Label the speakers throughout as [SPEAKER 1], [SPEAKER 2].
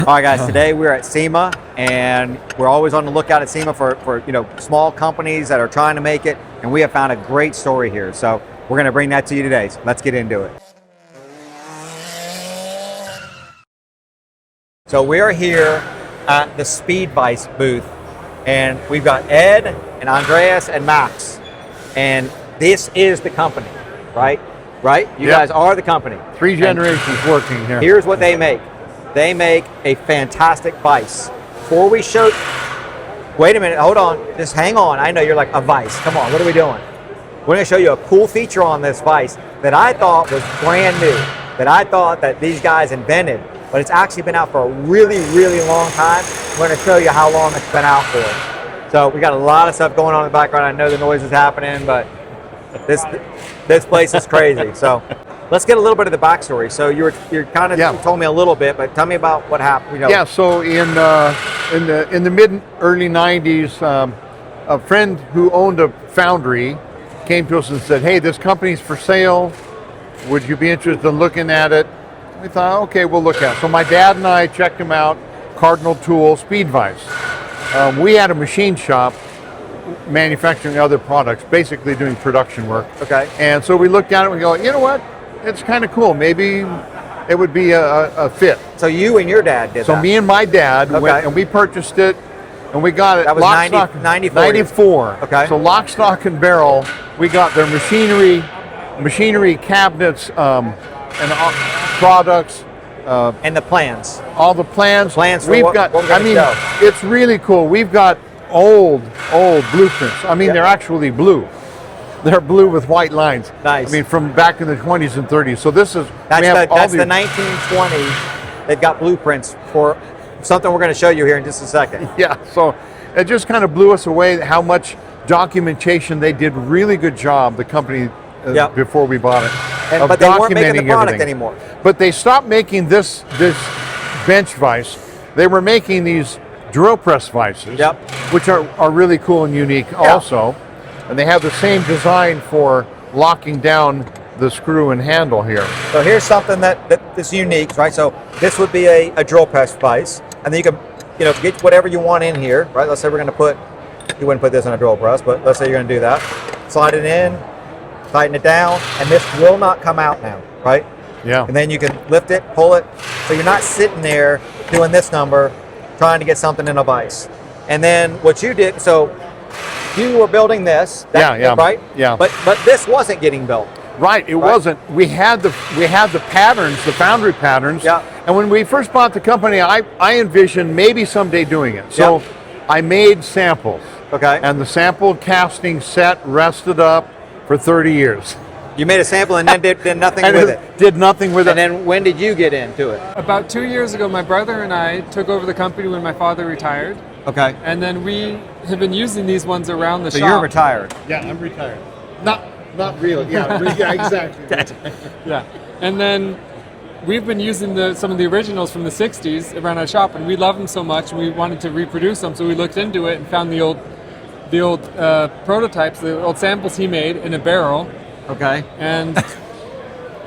[SPEAKER 1] All right, guys. Today we're at SEMA, and we're always on the lookout at SEMA for small companies that are trying to make it. And we have found a great story here, so we're going to bring that to you today. So let's get into it. So we are here at the Speed Vise booth, and we've got Ed and Andreas and Max, and this is the company, right? You guys are the company.
[SPEAKER 2] 3 generations working here.
[SPEAKER 1] Here's what they make. They make a fantastic vise. Before we show, wait a minute, hold on, just hang on. I know you're like, a vise, come on, what are we doing? We're gonna show you a cool feature on this vise that I thought was brand new, that I thought that these guys invented, but it's actually been out for a really, really long time. We're gonna show you how long it's been out for. So we got a lot of stuff going on in the background. I know the noise is happening, but this place is crazy. So let's get a little bit of the backstory. So you kind of you told me a little bit, but tell me about what happened.
[SPEAKER 2] Yeah. So in the early 90s, a friend who owned a foundry came to us and said, "Hey, this company's for sale. Would you be interested in looking at it?" We thought, "Okay, we'll look at it." So my dad and I checked him out. Cardinal Tool Speed Vise. We had a machine shop manufacturing other products, basically doing production work.
[SPEAKER 1] Okay.
[SPEAKER 2] And so we looked at it and we go, you know what? It's kind of cool. Maybe it would be a fit.
[SPEAKER 1] So you and your dad did that?
[SPEAKER 2] So me and my dad went and we purchased it, and we got it.
[SPEAKER 1] That was
[SPEAKER 2] lock, 94.
[SPEAKER 1] Okay.
[SPEAKER 2] So lock, stock, and barrel. We got their machinery cabinets, and products.
[SPEAKER 1] And the plans.
[SPEAKER 2] All the plans.
[SPEAKER 1] We've got.
[SPEAKER 2] It's really cool. We've got old blueprints. I mean, they're actually blue. They're blue with white lines.
[SPEAKER 1] Nice.
[SPEAKER 2] I mean, from back in the 20s and 30s. So this is
[SPEAKER 1] that's the 1920. They've got blueprints for something we're going to show you here in just a second.
[SPEAKER 2] Yeah. So it just kind of blew us away how much documentation they did. Really good job. The company before we bought it.
[SPEAKER 1] But they weren't making the product anymore.
[SPEAKER 2] But they stopped making this bench vise. They were making these drill press vices, which are really cool and unique also. And they have the same design for locking down the screw and handle here.
[SPEAKER 1] So here's something that is unique, right? So this would be a drill press vise, and then you can, get whatever you want in here, right? Let's say we're going to put, you wouldn't put this in a drill press, but let's say you're going to do that. Slide it in, tighten it down, and this will not come out now, right?
[SPEAKER 2] Yeah.
[SPEAKER 1] And then you can lift it, pull it, so you're not sitting there doing this number, trying to get something in a vise. And then what you did, so you were building this, right?
[SPEAKER 2] Yeah.
[SPEAKER 1] But this wasn't getting built.
[SPEAKER 2] Right, it wasn't. We had the patterns, the foundry patterns.
[SPEAKER 1] Yeah.
[SPEAKER 2] And when we first bought the company, I envisioned maybe someday doing it. So I made samples.
[SPEAKER 1] Okay.
[SPEAKER 2] And the sample casting set rested up for 30 years.
[SPEAKER 1] You made a sample and then did nothing with it.
[SPEAKER 2] Did nothing with it.
[SPEAKER 1] And then when did you get into it?
[SPEAKER 3] About 2 years ago, my brother and I took over the company when my father retired.
[SPEAKER 1] Okay.
[SPEAKER 3] And then we have been using these ones around the shop.
[SPEAKER 1] So you're retired?
[SPEAKER 2] Yeah, I'm retired. Not really. Yeah, exactly.
[SPEAKER 3] Yeah. And then we've been using some of the originals from the 60s around our shop, and we love them so much, and we wanted to reproduce them, so we looked into it and found the old prototypes, the old samples he made in a barrel.
[SPEAKER 1] Okay.
[SPEAKER 3] And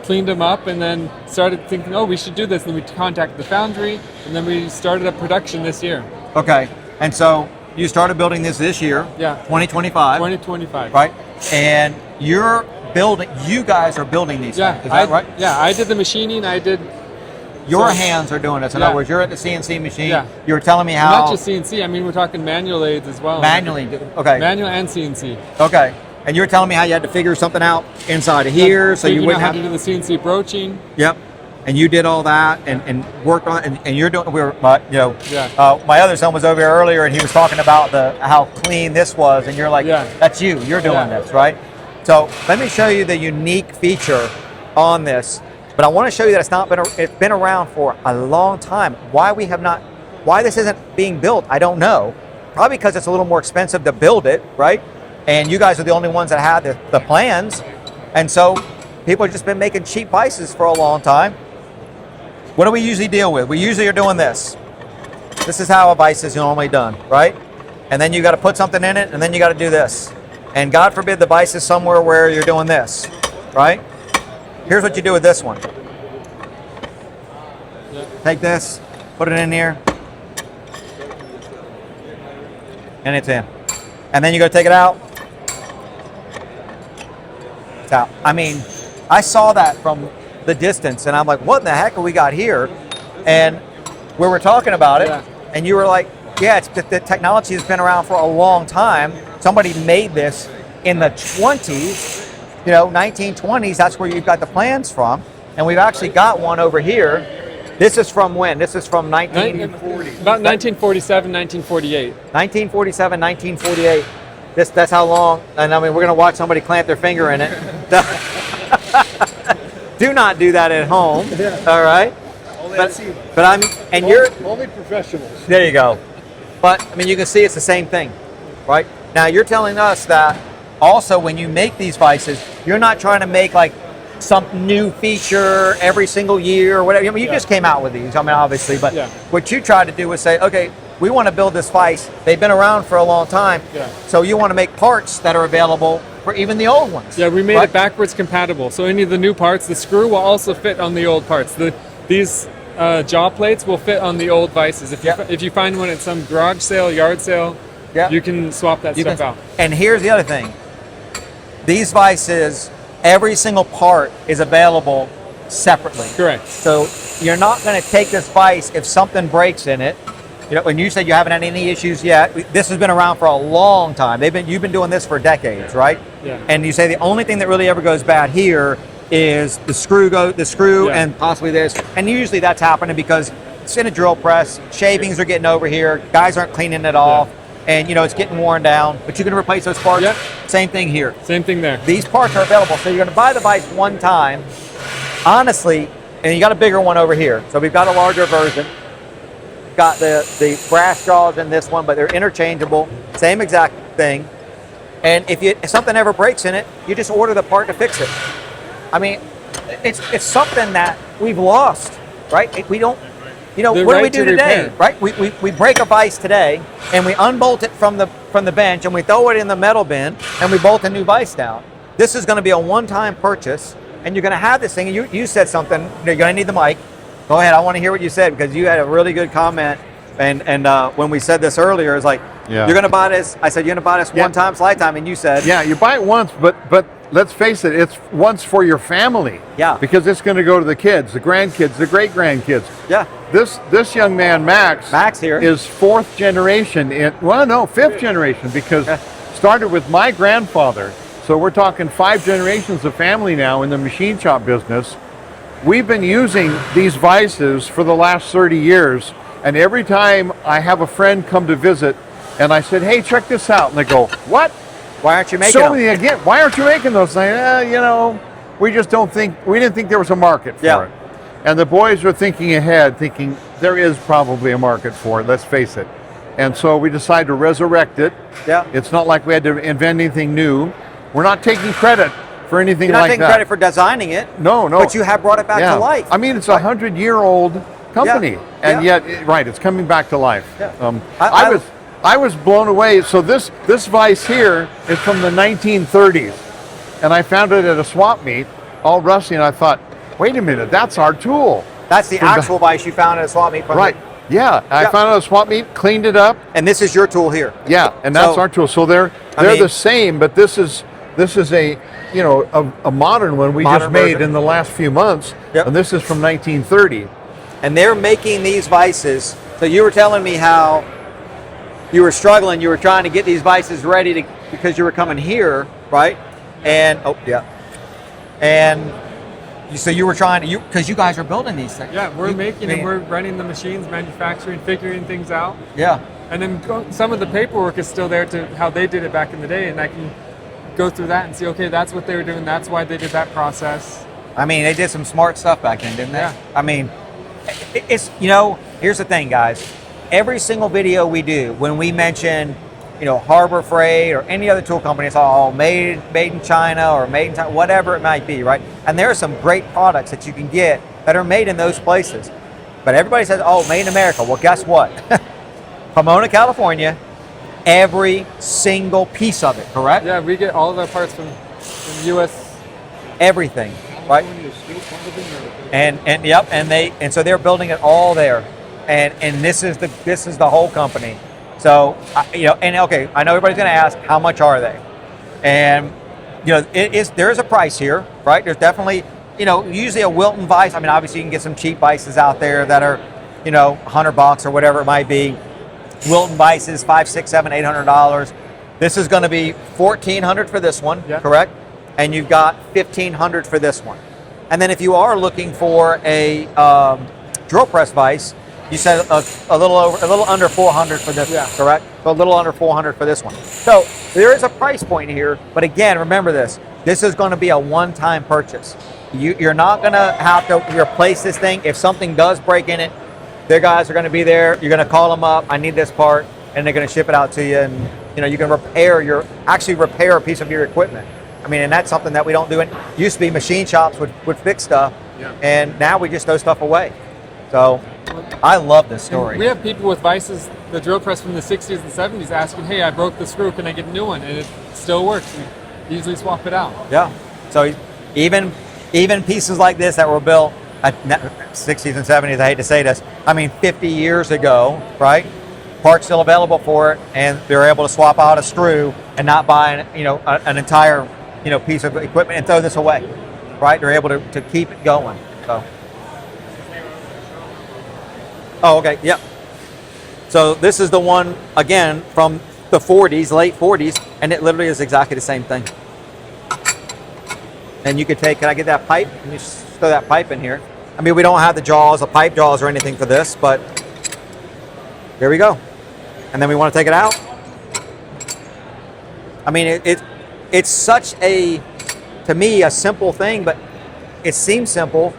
[SPEAKER 3] cleaned them up, and then started thinking, oh, we should do this. And then we contacted the foundry, and then we started up production this year.
[SPEAKER 1] Okay. And so you started building this year.
[SPEAKER 3] Yeah.
[SPEAKER 1] 2025.
[SPEAKER 3] 2025.
[SPEAKER 1] Right. And you guys are building these things. Is that right?
[SPEAKER 3] Yeah, I did the machining.
[SPEAKER 1] Your hands are doing this. In other words, you're at the CNC machine.
[SPEAKER 3] Yeah.
[SPEAKER 1] You were telling me how.
[SPEAKER 3] Not just CNC. I mean, we're talking manual lathes as well.
[SPEAKER 1] Manually. Okay.
[SPEAKER 3] Manual and CNC.
[SPEAKER 1] Okay. And you were telling me how you had to figure something out inside of here, so you wouldn't have
[SPEAKER 3] to do the CNC broaching.
[SPEAKER 1] Yep. And you did all that and worked on it, and you're doing. My other son was over here earlier, and he was talking about how clean this was, and you're like, that's you. You're doing this, right? So let me show you the unique feature on this. But I want to show you that it's been around for a long time. Why this isn't being built, I don't know. Probably because it's a little more expensive to build it, right? And you guys are the only ones that had the plans. And so people have just been making cheap vices for a long time. What do we usually deal with? We usually are doing this. This is how a vise is normally done, right? And then you got to put something in it, and then you got to do this. And God forbid the vise is somewhere where you're doing this, right? Here's what you do with this one. Take this, put it in here, and it's in. And then you go take it out, it's out. I mean, I saw that from the distance, and I'm like, what in the heck have we got here? And we were talking about it, and you were like, yeah, it's the technology has been around for a long time. Somebody made this in the 20s, 1920s. That's where you've got the plans from. And we've actually got one over here. This is from when? This is from 1940.
[SPEAKER 3] About 1947, 1948.
[SPEAKER 1] 1947, 1948. That's how long. And I mean, we're going to watch somebody clamp their finger in it. Do not do that at home. All right. But I'm, and you're
[SPEAKER 2] only professionals.
[SPEAKER 1] There you go. But I mean, you can see it's the same thing, right? Now you're telling us that also when you make these vices, you're not trying to make like some new feature every single year or whatever. I mean, you just came out with these. I mean, obviously, but what you tried to do was say, okay, we want to build this vice. They've been around for a long time, so you want to make parts that are available for even the old ones.
[SPEAKER 3] Yeah, we made it backwards compatible. So any of the new parts, the screw will also fit on the old parts. These jaw plates will fit on the old vices. If you find one at some garage sale, yard sale, you can swap that stuff out.
[SPEAKER 1] And here's the other thing. These vices, every single part is available separately.
[SPEAKER 3] Correct.
[SPEAKER 1] So you're not going to take this vice if something breaks in it. And you said you haven't had any issues yet. This has been around for a long time. You've been doing this for decades, right?
[SPEAKER 3] Yeah.
[SPEAKER 1] And you say the only thing that really ever goes bad here is the screw and possibly this. And usually that's happening because it's in a drill press. Shavings are getting over here. Guys aren't cleaning it off. And it's getting worn down. But you can replace those parts. Same thing here.
[SPEAKER 3] Same thing there.
[SPEAKER 1] These parts are available. So you're going to buy the vice one time. Honestly, and you got a bigger one over here. So we've got a larger version. Got the brass jaws in this one, but they're interchangeable. Same exact thing. And if something ever breaks in it, you just order the part to fix it. I mean, it's something that we've lost, right? We don't, what do we do today, right? We break a vise today, and we unbolt it from the bench, and we throw it in the metal bin, and we bolt a new vise down. This is going to be a one-time purchase, and you're going to have this thing. And you said something. You're going to need the mic. Go ahead. I want to hear what you said because you had a really good comment. And when we said this earlier, it's like, you're going to buy this. I said, you're going to buy this one time, lifetime. And you said,
[SPEAKER 2] you buy it once, but let's face it, it's once for your family.
[SPEAKER 1] Yeah.
[SPEAKER 2] Because it's going to go to the kids, the grandkids, the great grandkids.
[SPEAKER 1] Yeah.
[SPEAKER 2] This young man, Max
[SPEAKER 1] here,
[SPEAKER 2] is fifth generation because started with my grandfather. So we're talking 5 generations of family now in the machine shop business. We've been using these vices for the last 30 years, and every time I have a friend come to visit, and I said, hey, check this out, and they go, what?
[SPEAKER 1] Why aren't you making them?
[SPEAKER 2] Again, why aren't you making those? And we just we didn't think there was a market for it. And the boys were thinking ahead, thinking there is probably a market for it, let's face it. And so we decided to resurrect it.
[SPEAKER 1] Yeah.
[SPEAKER 2] It's not like we had to invent anything new. We're not taking credit for anything
[SPEAKER 1] You're not
[SPEAKER 2] like
[SPEAKER 1] taking
[SPEAKER 2] that.
[SPEAKER 1] credit for designing it.
[SPEAKER 2] No.
[SPEAKER 1] But you have brought it back to life.
[SPEAKER 2] I mean, it's a 100-year-old company, and yet, it's coming back to life.
[SPEAKER 1] Yeah.
[SPEAKER 2] I was blown away. So this vise here is from the 1930s, and I found it at a swap meet, all rusty, and I thought, wait a minute, that's our tool.
[SPEAKER 1] That's the actual vise you found at a swap meet.
[SPEAKER 2] Right. I found it at a swap meet, cleaned it up,
[SPEAKER 1] and this is your tool here.
[SPEAKER 2] Yeah, and that's our tool. So they're the same, but this is a a modern one we just made in the last few months, and this is from 1930.
[SPEAKER 1] And they're making these vices. So you were telling me how you were struggling. You were trying to get these vices ready because you were coming here, right? And so you were trying to because you guys are building these things.
[SPEAKER 3] Yeah, we're making them. We're running the machines, manufacturing, figuring things out.
[SPEAKER 1] Yeah.
[SPEAKER 3] And then some of the paperwork is still there to how they did it back in the day, and I can go through that and see, okay, that's what they were doing. That's why they did that process.
[SPEAKER 1] I mean, they did some smart stuff back then, didn't they?
[SPEAKER 3] Yeah.
[SPEAKER 1] I mean, it's here's the thing, guys. Every single video we do, when we mention, Harbor Freight or any other tool company, it's all made in China or made in China, whatever it might be, right? And there are some great products that you can get that are made in those places. But everybody says, oh, made in America. Well, guess what? Pomona, California, every single piece of it, correct?
[SPEAKER 3] Yeah, we get all of our parts from the U.S.
[SPEAKER 1] Everything, right? And so they're building it all there. and this is the whole company. So and okay, I know everybody's going to ask how much are they, and there is a price here, right? There's definitely usually a Wilton vise. I mean, obviously you can get some cheap vices out there that are $100 or whatever it might be. Wilton vices $500, $600, $700, $800. This is going to be $1,400 for this one, correct? And you've got $1,500 for this one. And then if you are looking for a drill press vise, you said a little under $400 for this one, correct? So a little under $400 for this one. So there is a price point here, but again, remember this. This is going to be a one-time purchase. You're not going to have to replace this thing. If something does break in it, their guys are going to be there. You're going to call them up. I need this part, and they're going to ship it out to you. And you can repair a piece of your equipment. I mean, and that's something that we don't do. It used to be machine shops would fix stuff, and now we just throw stuff away. So I love this story.
[SPEAKER 3] We have people with vices, the drill press from the 60s and 70s, asking, "Hey, I broke the screw. Can I get a new one?" And it still works. We easily swap it out.
[SPEAKER 1] Yeah. So even pieces like this that were built at 60s and 70s, I hate to say this, I mean 50 years ago, right? Parts still available for it, and they're able to swap out a screw and not buy an entire piece of equipment and throw this away, right? They're able to keep it going. So. Oh, okay, yep. So this is the one again from the 40s, late 40s, and it literally is exactly the same thing. And you could take, can I get that pipe? Can you throw that pipe in here? I mean, we don't have the pipe jaws or anything for this, but here we go. And then we want to take it out. I mean, it's such to me, a simple thing, but it seems simple,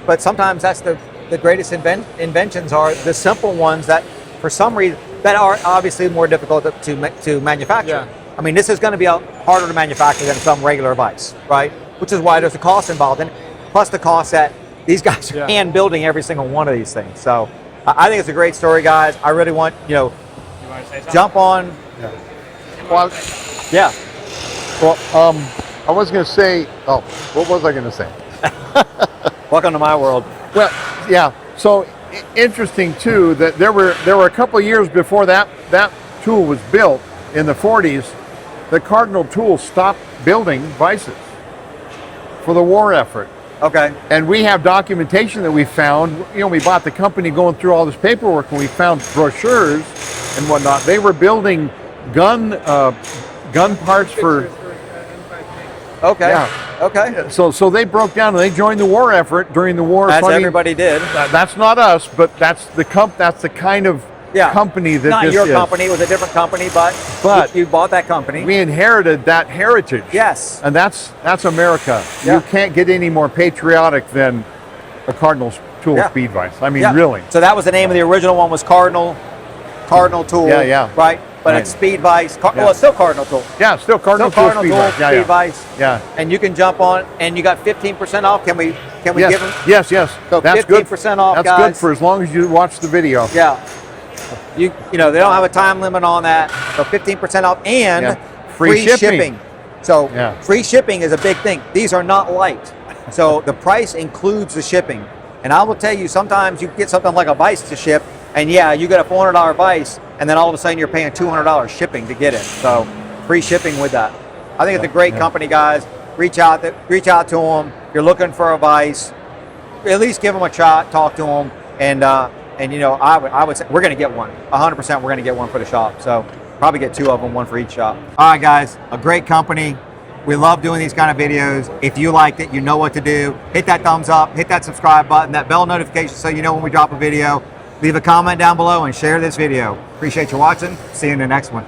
[SPEAKER 1] but sometimes that's the greatest inventions are the simple ones that, for some reason, that are obviously more difficult to manufacture.
[SPEAKER 3] Yeah.
[SPEAKER 1] I mean, this is going to be harder to manufacture than some regular vise, right? Which is why there's a cost involved in it, plus the cost that these guys are hand building every single one of these things. So I think it's a great story, guys. I really want,
[SPEAKER 4] You want to say something?
[SPEAKER 1] jump on.
[SPEAKER 2] Yeah. Well,
[SPEAKER 1] Yeah.
[SPEAKER 2] well, I was going to say, what was I going to say?
[SPEAKER 1] Welcome to my world.
[SPEAKER 2] Well, yeah. So interesting too that there were a couple of years before that tool was built in the 40s. The Cardinal tool stopped building vices for the war effort.
[SPEAKER 1] Okay.
[SPEAKER 2] And we have documentation that we found. We bought the company going through all this paperwork, and we found brochures and whatnot. They were building gun parts for.
[SPEAKER 1] Okay.
[SPEAKER 2] Yeah.
[SPEAKER 1] Okay.
[SPEAKER 2] So they broke down and they joined the war effort during the war.
[SPEAKER 1] As
[SPEAKER 2] So, I mean,
[SPEAKER 1] everybody did.
[SPEAKER 2] that's not us, but that's the kind of company that
[SPEAKER 1] Not
[SPEAKER 2] this
[SPEAKER 1] your
[SPEAKER 2] is.
[SPEAKER 1] company, it was a different company, but you bought that company.
[SPEAKER 2] We inherited that heritage.
[SPEAKER 1] Yes.
[SPEAKER 2] And that's America.
[SPEAKER 1] Yeah.
[SPEAKER 2] You can't get any more patriotic than a Cardinal tool speed vise. I mean, really.
[SPEAKER 1] So that was the name of the original one, was Cardinal tool.
[SPEAKER 2] Yeah.
[SPEAKER 1] Right? But
[SPEAKER 2] Right.
[SPEAKER 1] it's speed vise. Well, it's still Cardinal tool.
[SPEAKER 2] Yeah, still Cardinal
[SPEAKER 1] Still
[SPEAKER 2] tool
[SPEAKER 1] Cardinal
[SPEAKER 2] speed
[SPEAKER 1] tool,
[SPEAKER 2] vise. Yeah,
[SPEAKER 1] speed
[SPEAKER 2] yeah.
[SPEAKER 1] vise.
[SPEAKER 2] Yeah.
[SPEAKER 1] And you can jump on, and you got 15% off. Can we
[SPEAKER 2] Yes.
[SPEAKER 1] give them?
[SPEAKER 2] Yes.
[SPEAKER 1] So
[SPEAKER 2] That's good.
[SPEAKER 1] 15% off,
[SPEAKER 2] That's
[SPEAKER 1] guys.
[SPEAKER 2] good for as long as you watch the video.
[SPEAKER 1] Yeah. They don't have a time limit on that. So 15% off and
[SPEAKER 2] Yeah.
[SPEAKER 1] free shipping. So
[SPEAKER 2] Yeah.
[SPEAKER 1] free shipping is a big thing. These are not light. So the price includes the shipping. And I will tell you, sometimes you get something like a vise to ship, and you get a $400 vise, and then all of a sudden you're paying $200 shipping to get it. So free shipping with that. I think it's a great company, guys. Reach out to them. If you're looking for a vise, at least give them a shot, talk to them, and I would say we're going to get one. 100% we're going to get one for the shop. So probably get two of them, one for each shop. All right, guys, a great company. We love doing these kind of videos. If you liked it, you know what to do. Hit that thumbs up, hit that subscribe button, that bell notification so you know when we drop a video. Leave a comment down below and share this video. Appreciate you watching. See you in the next one.